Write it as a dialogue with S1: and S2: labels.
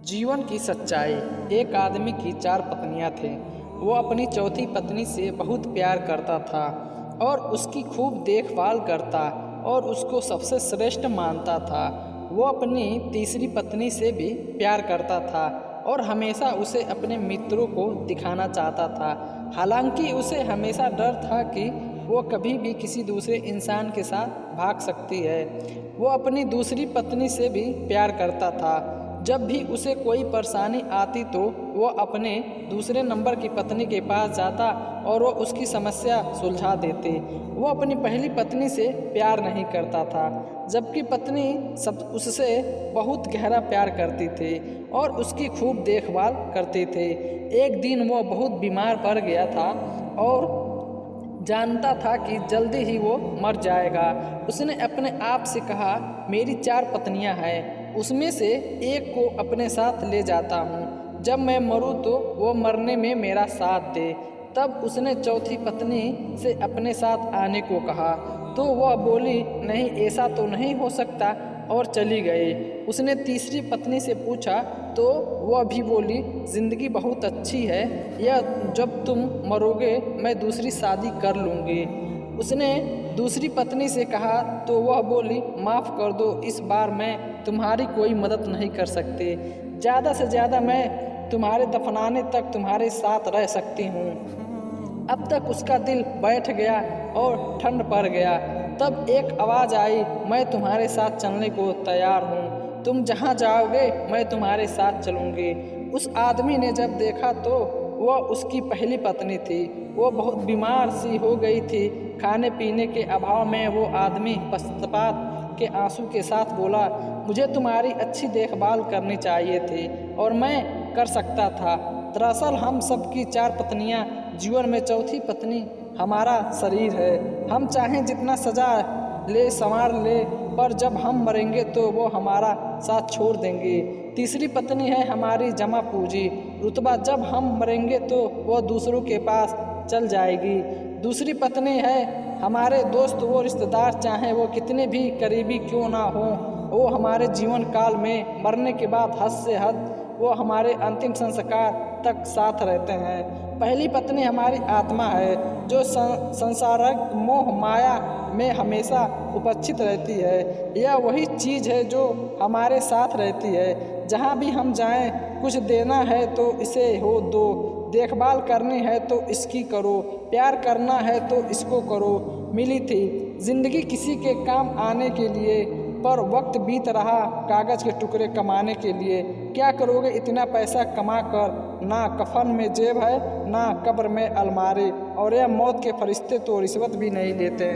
S1: जीवन की सच्चाई। एक आदमी की 4 पत्नियां थीं। वो अपनी चौथी पत्नी से बहुत प्यार करता था और उसकी खूब देखभाल करता और उसको सबसे श्रेष्ठ मानता था। वो अपनी तीसरी पत्नी से भी प्यार करता था और हमेशा उसे अपने मित्रों को दिखाना चाहता था। हालांकि उसे हमेशा डर था कि वो कभी भी किसी दूसरे इंसान के साथ भाग सकती है। वो अपनी दूसरी पत्नी से भी प्यार करता था। जब भी उसे कोई परेशानी आती तो वो अपने दूसरे नंबर की पत्नी के पास जाता और वो उसकी समस्या सुलझा देती। वो अपनी पहली पत्नी से प्यार नहीं करता था, जबकि पत्नी सब उससे बहुत गहरा प्यार करती थी और उसकी खूब देखभाल करती थी। एक दिन वो बहुत बीमार पड़ गया था और जानता था कि जल्दी ही वो मर जाएगा। उसने अपने आप से कहा, मेरी 4 पत्नियां हैं, उसमें से एक को अपने साथ ले जाता हूँ। जब मैं मरूँ तो वो मरने में मेरा साथ दे। तब उसने चौथी पत्नी से अपने साथ आने को कहा तो वह बोली, नहीं ऐसा तो नहीं हो सकता, और चली गई। उसने तीसरी पत्नी से पूछा तो वह भी बोली, ज़िंदगी बहुत अच्छी है, या जब तुम मरोगे मैं दूसरी शादी कर लूँगी। उसने दूसरी पत्नी से कहा तो वह बोली, माफ़ कर दो, इस बार मैं तुम्हारी कोई मदद नहीं कर सकती। ज़्यादा से ज़्यादा मैं तुम्हारे दफनाने तक तुम्हारे साथ रह सकती हूँ। अब तक उसका दिल बैठ गया और ठंड पड़ गया। तब एक आवाज़ आई, मैं तुम्हारे साथ चलने को तैयार हूँ, तुम जहाँ जाओगे मैं तुम्हारे साथ चलूँगी। उस आदमी ने जब देखा तो वह उसकी पहली पत्नी थी। वो बहुत बीमार सी हो गई थी। खाने पीने के अभाव में वो आदमी पश्चाताप के आंसू के साथ बोला, मुझे तुम्हारी अच्छी देखभाल करनी चाहिए थी और मैं कर सकता था। दरअसल हम सबकी 4 पत्नियां, जीवन में चौथी पत्नी हमारा शरीर है। हम चाहें जितना सजा ले संवार ले, पर जब हम मरेंगे तो वो हमारा साथ छोड़ देंगे। तीसरी पत्नी है हमारी जमा पूंजी, रुतबा जब हम मरेंगे तो वो दूसरों के पास चल जाएगी। दूसरी पत्नी है हमारे दोस्त, वो रिश्तेदार, चाहे वो कितने भी करीबी क्यों ना हो, वो हमारे जीवन काल में मरने के बाद हद से हद वो हमारे अंतिम संस्कार तक साथ रहते हैं। पहली पत्नी हमारी आत्मा है, जो संसारिक मोह माया में हमेशा उपस्थित रहती है। यह वही चीज़ है जो हमारे साथ रहती है। जहाँ भी हम जाएं, कुछ देना है तो इसे हो दो, देखभाल करनी है तो इसकी करो, प्यार करना है तो इसको करो। मिली थी जिंदगी किसी के काम आने के लिए, पर वक्त बीत रहा कागज़ के टुकड़े कमाने के लिए। क्या करोगे इतना पैसा कमा कर? ना कफन में जेब है, ना कब्र में अलमारी, और यह मौत के फरिश्ते तो रिश्वत भी नहीं लेते।